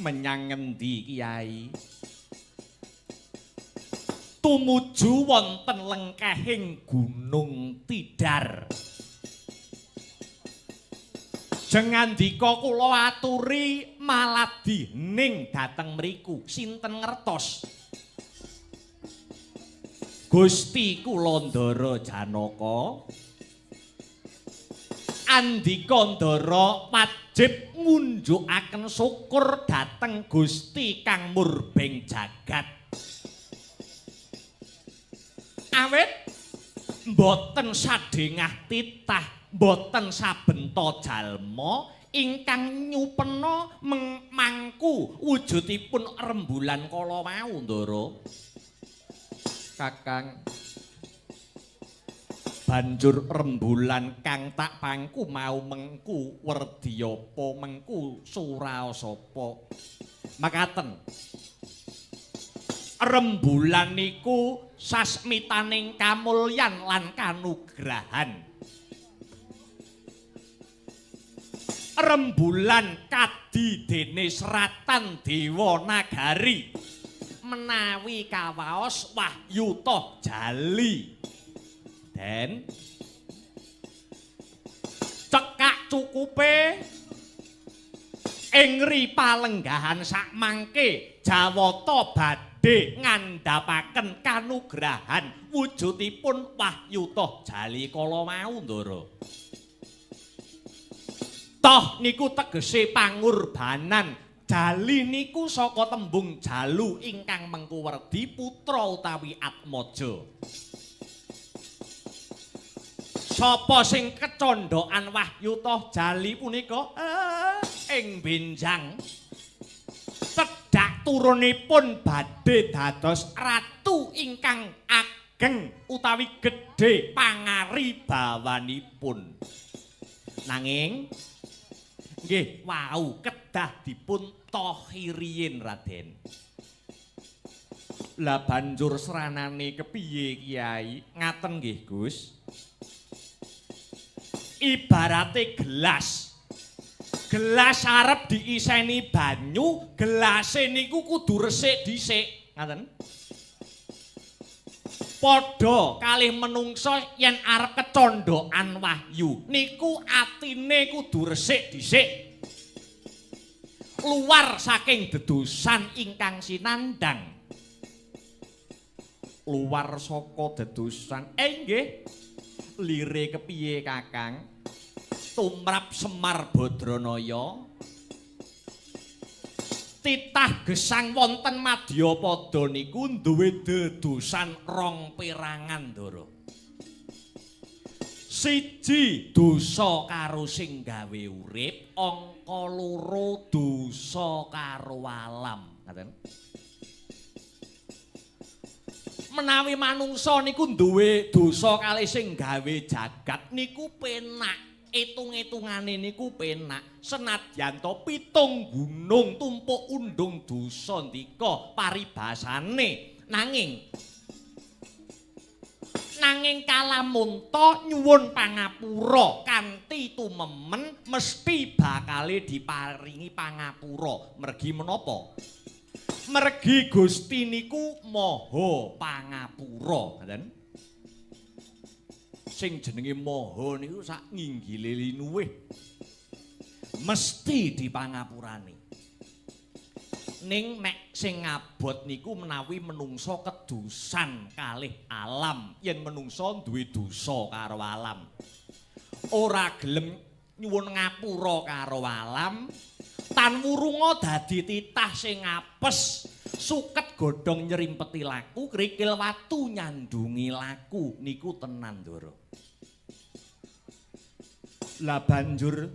Menyang ngendi Kiai? Tumuju wonten lengkehing Gunung Tidar. Jengandika kula aturi maladi ning dhateng mriku sinten ngertos? Gusti kula Ndara Janaka andika Ndara wajib ngunjukaken syukur dhateng Gusti kang murbeng jagat. Awit mboten sadhengah titah, mboten sabenta jalma ingkang nyupena mangku wujudipun rembulan kala wau Ndara. Kakang banjur rembulan kang tak pangku mau mengku Werdiyapa mengku Suraosapa. Makaten rembulan niku sasmitaning kamulyan lan kanugrahan. Rembulan kadi dene seratan Dewa Nagari menawi kawaos wahyu toh jali. Den cekak cukupe ing ripalenggahan sakmangke Jawata badhe ngandhapaken kanugrahan wujudipun wahyu toh jali kala mau Ndara. Toh niku tegese pangurbanan. Jali niku saka tembung jalu ingkang mengku werdi putra utawi Atmaja. Sapa sing kecondhokan wahyu toh jali punika ing benjang cedhak turunipun badhe dados ratu ingkang ageng utawi gedhe pangaribawanipun. Nanging nggih wau kedah dipun tohiriyin Raden. Lah banjur seranane kepiye Kiai? Ngaten nggih Gus. Ibarate gelas. Gelas arep diiseni banyu, gelase niku kudu resik dhisik. Ngaten? Padha kalih menungso yen arep kecondhokan wahyu niku atine kudu resik dhisik. Luar saking dedosan ingkang sinandang. Luar saka dedosan. Nggih. Lire kepiye Kakang? Tumrap Semar Badranaya titah gesang wonten Madyapada niku duwe dedosan rong perangan Ndara. Siji dosa karo sing gawe urip, angka loro dosa karo alam. Ngaten. Menawi manungsa niku duwe dosa kalih sing gawe jagat niku penak. Itung-itungane niku penak. Senadyan to pitung gunung tumpuk undung dosa ndika paribasane. Nanging kalamunta nyuwun pangapura kanthi tumemen mesti bakale diparingi pangapura. Mergi menapa? Mergi Gusti niku Maha Pangapura, ngoten. Sing jenenge Maha niku sak nginggile linuwih mesti dipangapurani. Ning nek sing ngabot niku menawi menungsa kedusan kalih alam, yen menungsa duwe dosa karo alam. Ora gelem nyuwun ngapura karo alam, tan wurunga dadi titah sing apes, suket godhong nyerimpeti laku, krikil watu nyandungi laku, niku tenan Ndara. Lah banjur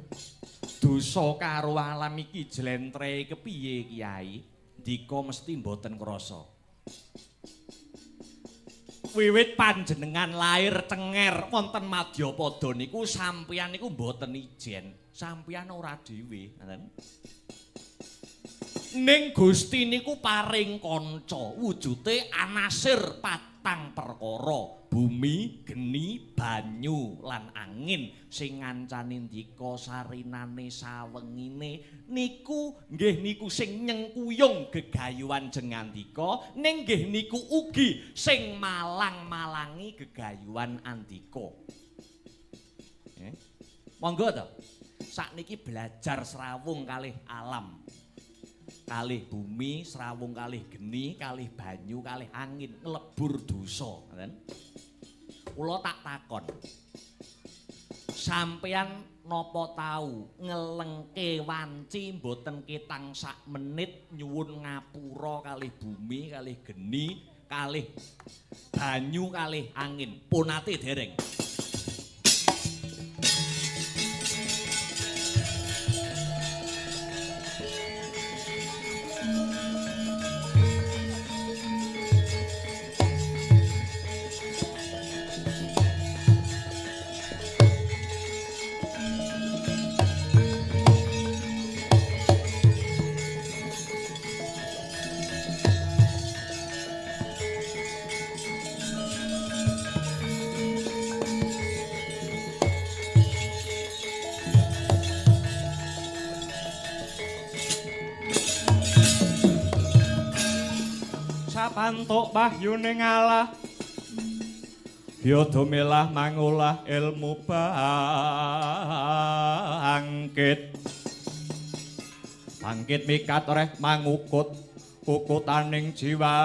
dosa karo alam iki jlentreh kepiye Kiai? Ndika mesti mboten krasa. Wiwit panjenengan lair cenger wonten Madyapada niku sampeyan niku mboten ijen. Sampeyan ora dhewe, ngoten. Ning Gusti niku paring kanca, wujude anasir patang perkara bumi geni banyu lan angin sing ngancani ndika sarinane sawengine niku nggih niku sing nyengkuyung gegayuhan jengandika ning nggih niku ugi sing malang-malangi gegayuhan andika. Monggo to sakniki belajar srawung kalih alam. Kalih bumi, srawung kalih geni, kalih banyu, kalih angin, nglebur dosa, ngoten. Kula tak takon. Sampeyan napa tau ngelengke wanci mboten ketang sak menit nyuwun ngapura kalih bumi, kalih geni, kalih banyu, kalih angin. Pun ate dereng. Sapantuk wahyuning Allah Yodha melah mangolah ilmu bangkit mikat reh mangukut kukutaning jiwa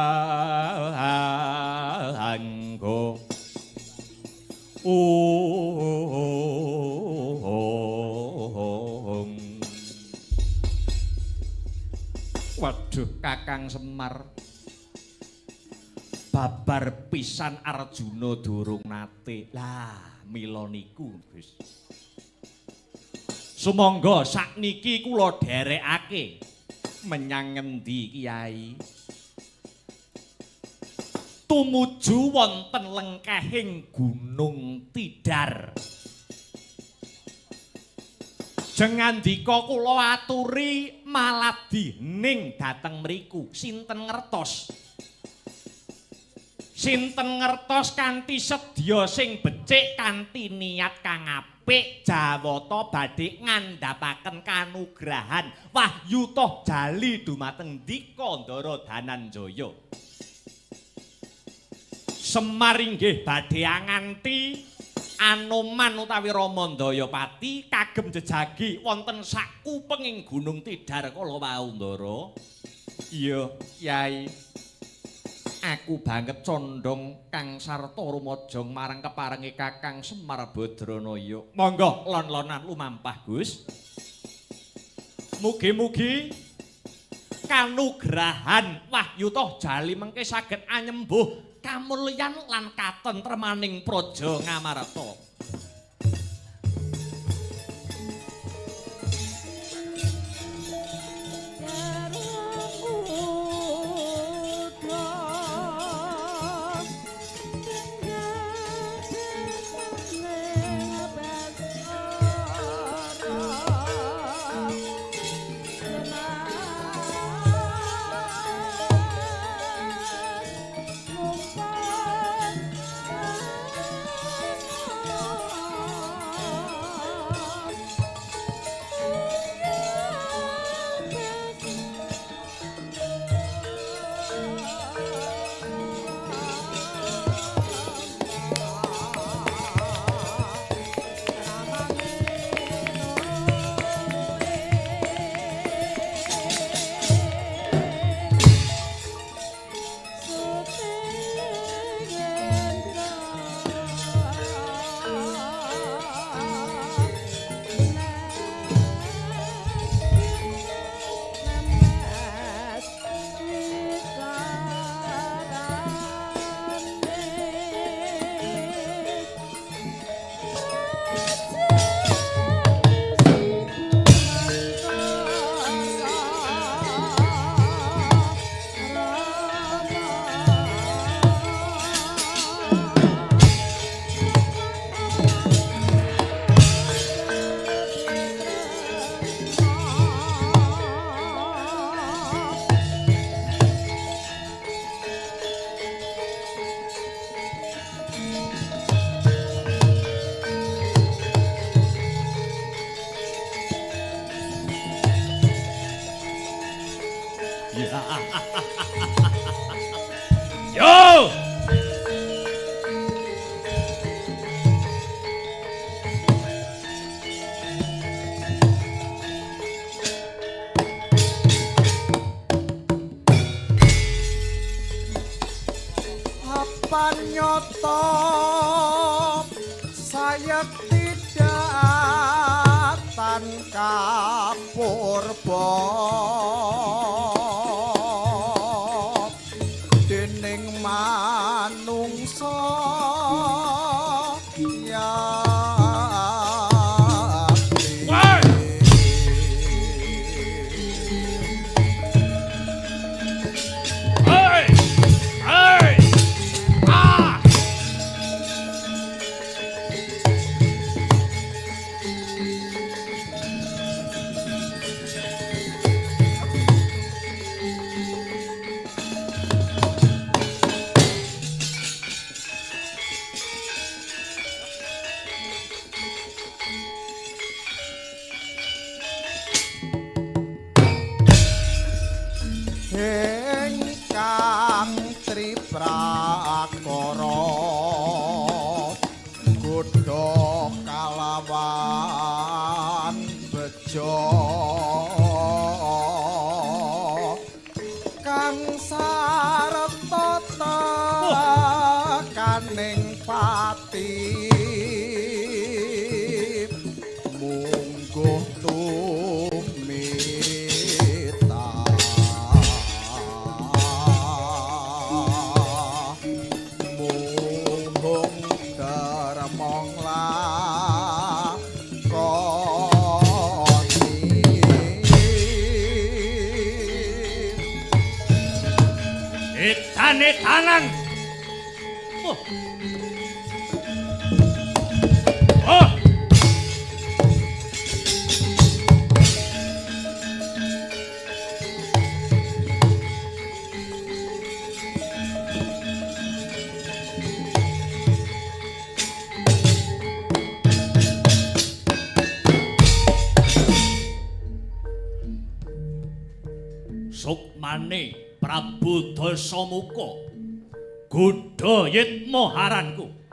anggo Waduh Kakang Semar babar pisan Arjuna durung nate. Lah mila niku Gus. Sumangga sakniki kula dherekake menyang ngendi Kiai? Tumuju wonten lengkehing Gunung Tidar. Jengandika kula aturi maladi ning dhateng mriku sinten ngertos? Sinten ngertos kanthi sedya sing becik kanthi niat kang apik Jawata badhe ngandhapaken kanugrahan wahyu toh jali dumateng Dikandara Dananjaya. Semar inggih badhe anganti Anoman utawi Ramandayapati kagem jejagi wonten sakupenging Gunung Tidar kala wau Ndara. Iya, Kyai. Aku banget condong Kang Sarta rumajang marang keparenge Kakang Semar Badranaya. Monggo lon-lonan lumampah, Gus. Mugi-mugi kanugrahan wahyu toh jali mengke saged anyembuh kamulyan lan katentremaning praja Ngamarta. Yo! Panyata sayekti datan kapurba dening manungsa ingkang triprakara kudu kalawan bejo kang sarta tekaning pati mungguh Tanan. Oh. Sukmane Prabu Dasamuka Godhayit Maharanku.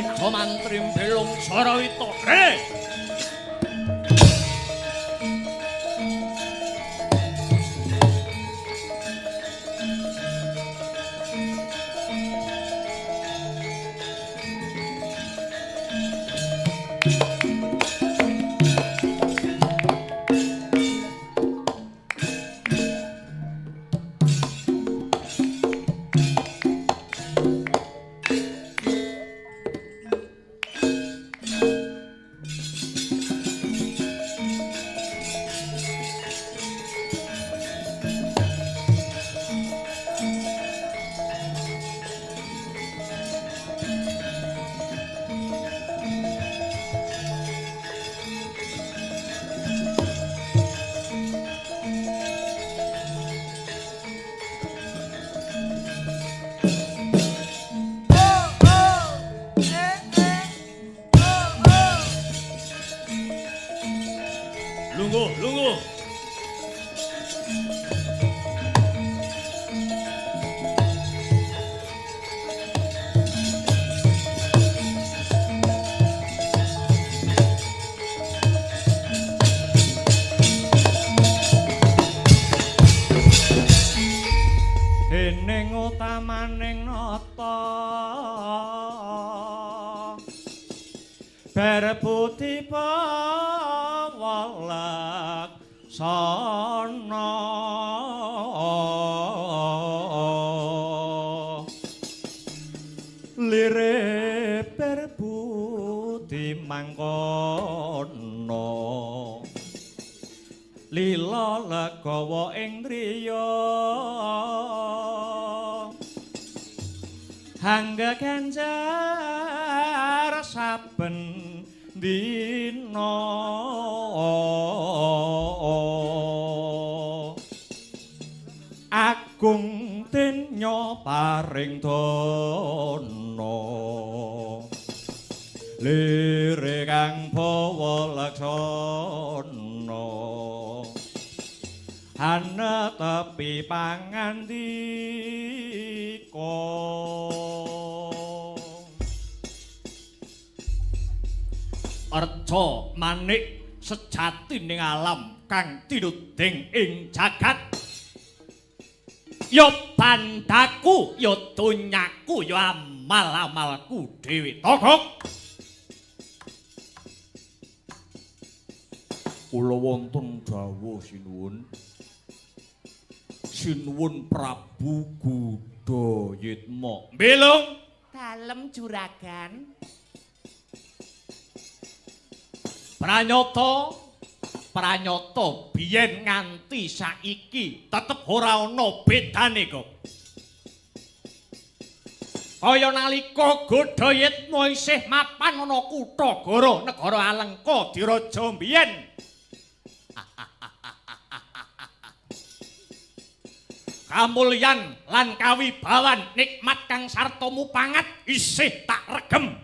Beda mantrim belum Sarawita. Rene. Lungguh. Dening utamaning nata berbuti pawalak sana lire berbuti mangkono lila legawa ing driya hangga ganjar saben dina agung denya paring dana lire kang bawa laksana ana tepi pangandika Arca manik sejatining alam kang tinuding ing jagat. Ya bandaku, ya donyaku, ya amal-amalku dhewe. Togok. Kula wonten dawuh sinuwun. Sinuwun Prabu Gudayatma. Belung dalem juragan. Pranyata biyen nganti saiki tetep ora ana bedane kok. Kaya nalika Gudayatma isih mapan ana kutha Goro negara Alengka diraja biyen. Kamulyan lan kawibawan nikmat kang sarta mupangat isih tak regem.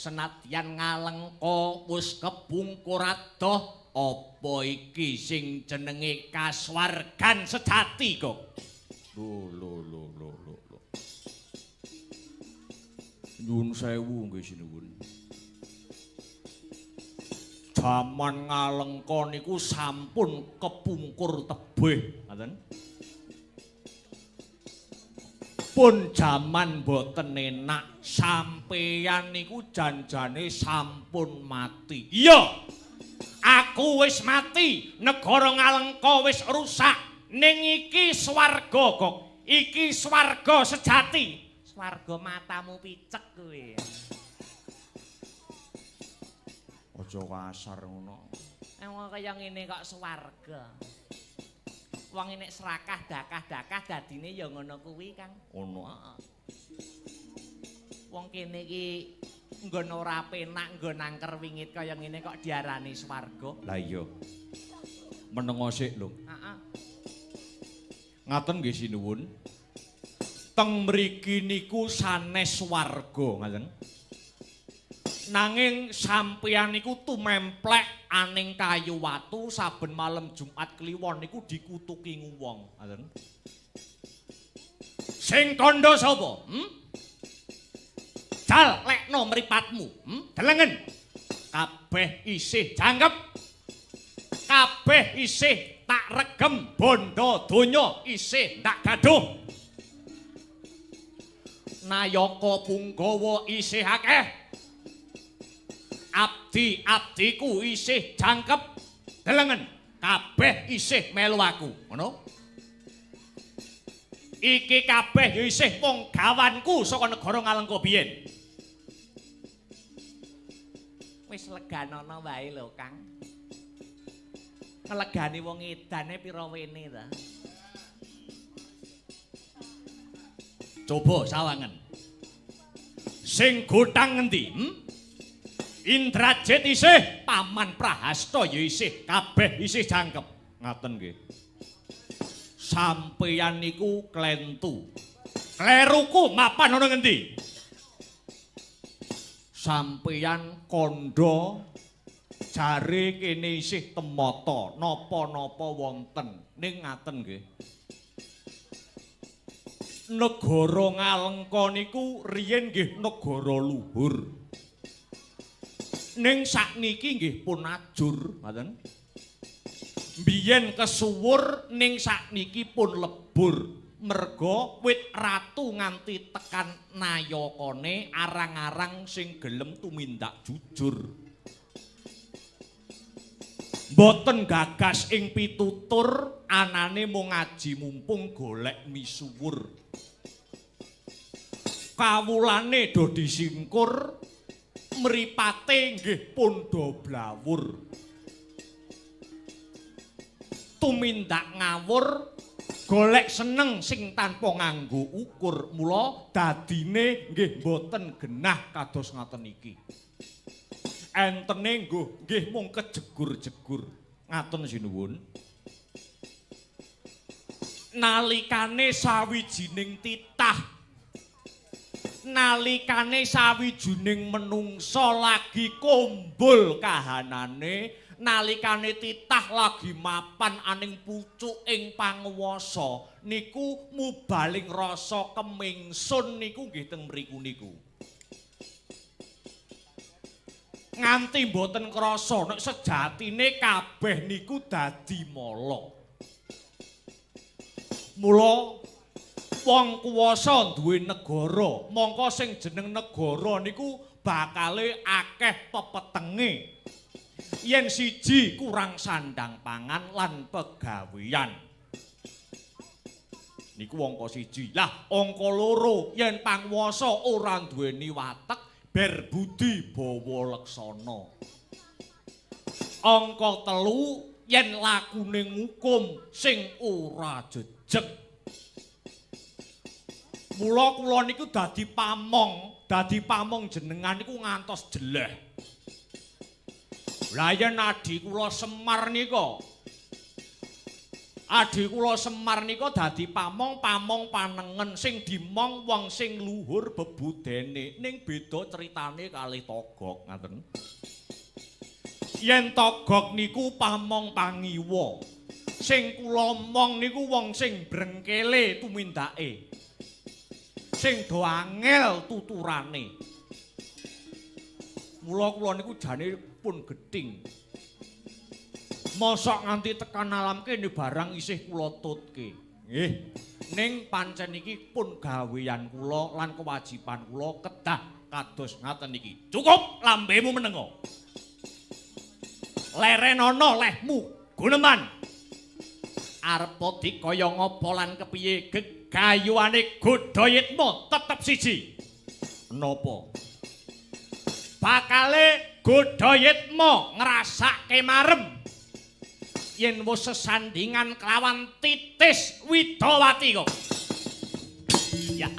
Senadyan Ngalengka wis kepungkur adoh apa iki sing jenenge kaswargan sejati kok. Lho. Nyuwun sewu nggih sinuwun. Jaman Ngalengka niku sampun kepungkur tebih, ngoten. Pun jaman boten enak, sampeyan niku janjane sampun mati. Iya. Aku wis mati, negara Ngalengka wis rusak. Ning iki swarga kok. Iki swarga sejati. Swarga matamu picek kowe. Aja kasar ngono. Wong kaya ngene kok swarga. Wong nek serakah dakah dadine ya ngono kuwi, Kang. Ngono. Wong kene iki nggon ora penak, nggon angker wingit kaya ngene kok diarani swarga. Lah iya. Menengo sik lho. Heeh. Ngaten nggih sinuwun. Teng mriki niku sanes swarga, ngaten. Nanging sampeyan niku tumemplek aning kayu watu saben malam Jumat Kliwon niku dikutuki wong, ngoten. Sing kandha sapa? jajal lekno mripatmu. Delengen. Kabeh isih jangkep. Kabeh isih tak regem bondo donya isih tak gaduh. Nayaka Punggawa isih akeh. Abdi-abdiku isih jangkep. Delengen, kabeh isih melu aku, ngono? Iki kabeh ya isih wong gawanku saka negara Ngalengka biyen. Wis leganono wae lho, Kang. Ngelegani wong edane pira wene ta? Coba sawangen. Sing godhang ngendi? Indrajit isih, Paman Prahasta ya isih, kabeh isih jangkep. Ngaten nggih. Sampeyan niku klentu. Kleruku mapan ana ngendi? Sampeyan kandha jare kene isih temata, napa-napa wonten. Ning ngaten nggih. Negara Ngalengka niku riyen nggih negara luhur. Ning sakniki nggih pun ajur, ngoten. Biyen kesuwur ning sakniki pun lebur. Merga wit ratu nganti tekan nayakane arang-arang sing gelem tumindak jujur. Mboten gagas ing pitutur, anane mung ngaji mumpung golek misuwur. Kawulane do disingkur, mripate nggih pun do blawur. Tumindak ngawur, golek seneng sing tanpa nganggo ukur, mula dadine nggih mboten genah kados ngaten iki. Entene nggih mung kejegur-jegur. Ngaten sinuwun. Nalikane sawijining titah, nalikane sawijining menungsa lagi kumbul kahanane, nalikane titah lagi mapan aning pucuk ing panguwasa, niku mubaling rasa kemingsun niku nggih teng mriku niku. Nganti mboten krasa nek sejatine kabeh niku dadi mala. Mula wong kuwasa duwe negara, mongko sing jeneng negara niku bakale akeh pepetenge. Yen siji kurang sandang pangan lan pegawean. Niku angka siji. Lah angka loro, yen panguwasa ora duweni watek, ber budi bawa leksana. Angka telu, yen lakune ngukum sing ora jejeg. Mula kula niku dadi pamong jenengan niku ngantos jeleh. Lah yen adi kula Semar nika dadi pamong panengen sing dimong wong sing luhur bebudene, ning beda critane kalih Togog ngaten. Yen Togog niku pamong pangiwa, sing kula mong niku wong sing brengkele tumindake, sing do angel tuturane. Mula kula niku jane pun gedhing. Mosok nganti tekan alam kene barang isih kula tutke. Nggih. Ning pancen iki pun gawean kula lan kewajiban kula kedah kados ngaten iki. Cukup lambemu menengo. Lerenana lehmu guneman. Arep dikaya ngapa lan kepiye gegayuane godhoyetmu tetep siji. Napa? Bakale godhoyetmu ngrasake marem yen wis sesandingan kelawan Titis Widawati kok. Ya.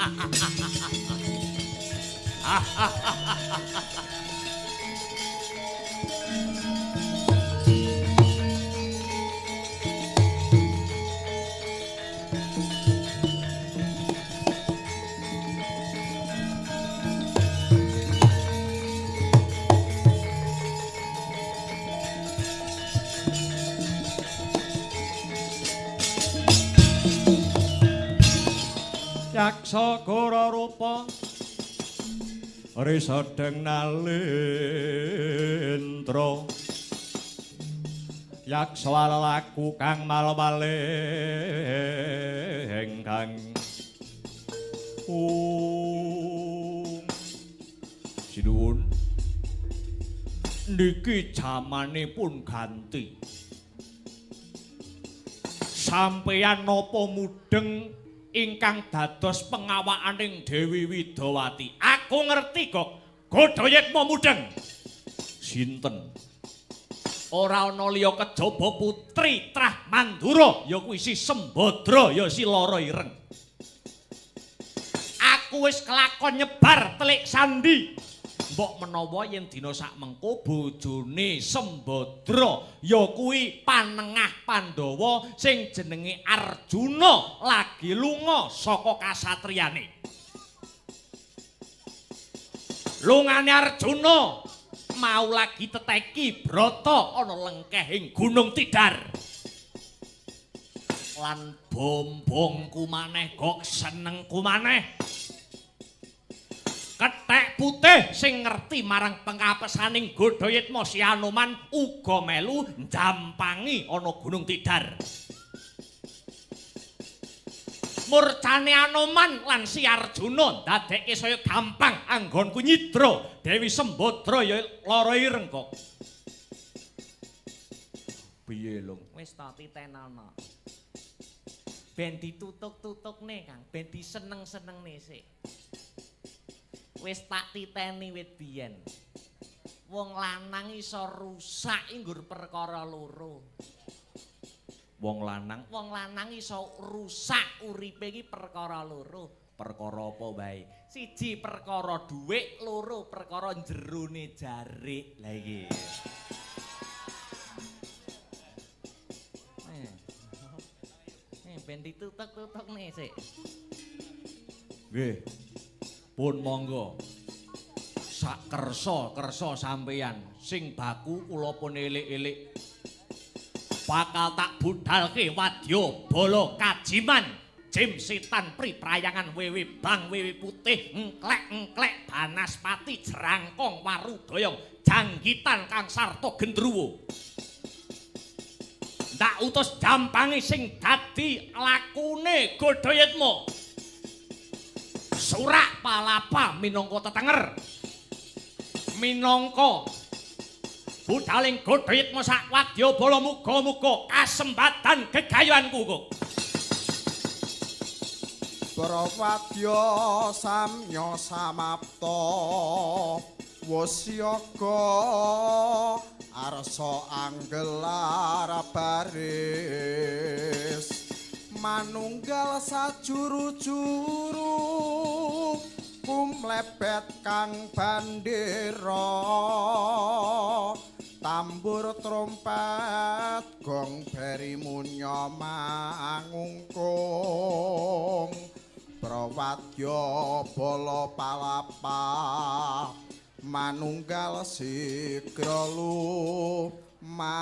Yaksa Gora Rupa Risadeng nalendra yaksa laku kang malmalih kang sinuwun niki jamanipun ganti sampeyan napa mudeng ingkang dados pengawakaning Dewi Widawati. Aku ngerti kok, Godhayatma mudeng. Sinten? Ora ana liya kejaba putri Trah Mandura, ya kuwi si Sembadra, ya si Lara Ireng. Aku wis kelakon nyebar telik sandi. Mbok menawa yen dina sak mengko bojone Sembadra ya kuwi panengah Pandhawa sing jenenge Arjuna lagi lunga saka kasatriyane. Lungane Arjuna mau lagi teteki Brata ana lengkehing Gunung Tidar. Lan bombongku maneh kok senengku maneh. Kethek putih sing ngerti marang pengapesaning Godhayatma si Anoman uga melu njampangi ana Gunung Tidar. Murcane Anoman lan si Arjuna ndadekke saya gampang anggonku nyidra Dewi Sembadra ya Lara Ireng kok. Piye, Lung? Wis ta titenana. Ben ditutuk-tutukne, Kang, ben diseneng-senengne sik. Wis tak titeni wit biyen. Wong lanang iso rusak nggur perkara loro. Wong lanang Iso rusak uripe iki perkara loro. perkara apa wae? Siji perkara dhuwit, loro perkara jerone jarik. Lah iki. Ben ditutuk-tutukne sik. Nggih. Pun monggo. Sak kersa sampeyan sing baku kula pun elik-elik. Bakal tak budalke wadya bala kajiman jim setan priprayangan wewe bang wewe putih engklek-engklek banaspati jerangkong warudoyong janggitan kang sarta gendruwo. Ndak utus jampange sing dadi lakune Godhayatma. Surak palapa minangka tetenger. Minangka budaling Godhayatma sak wadya bala muga-muga kasembadan gegayuhanku kok. Prawadya samya samapta wasyaga arsa anggelar baris manunggal sajuru-juru kumlebet kang bandera tambur trompet gong beri munya mangungkung prawadya bala palapa manunggal sigra lumare.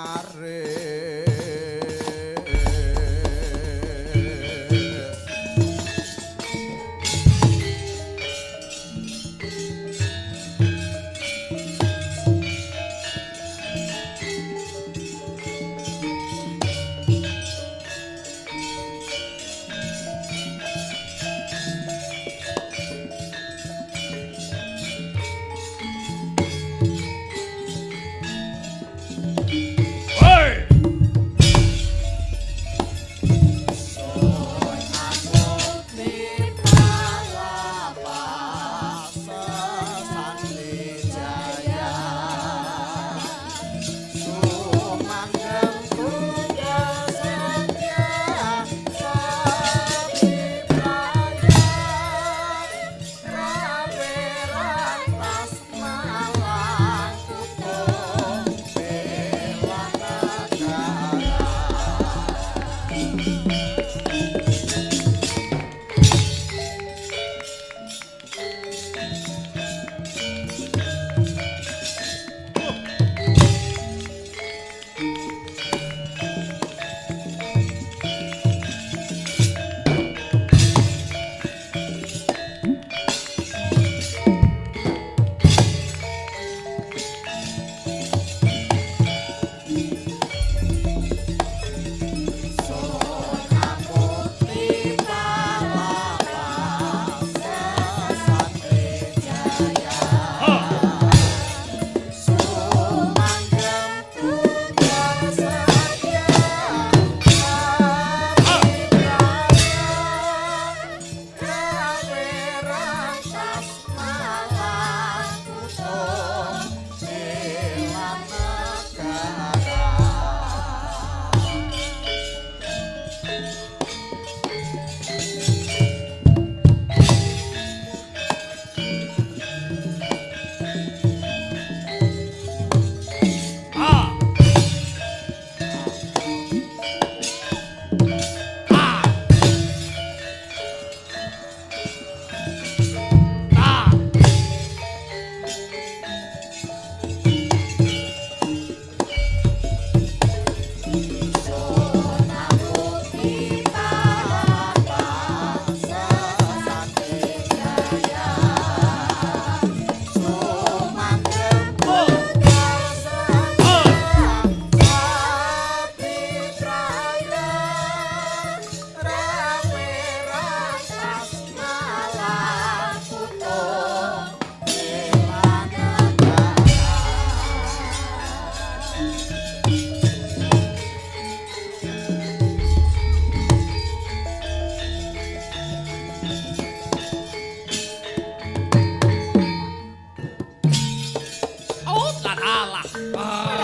Walah.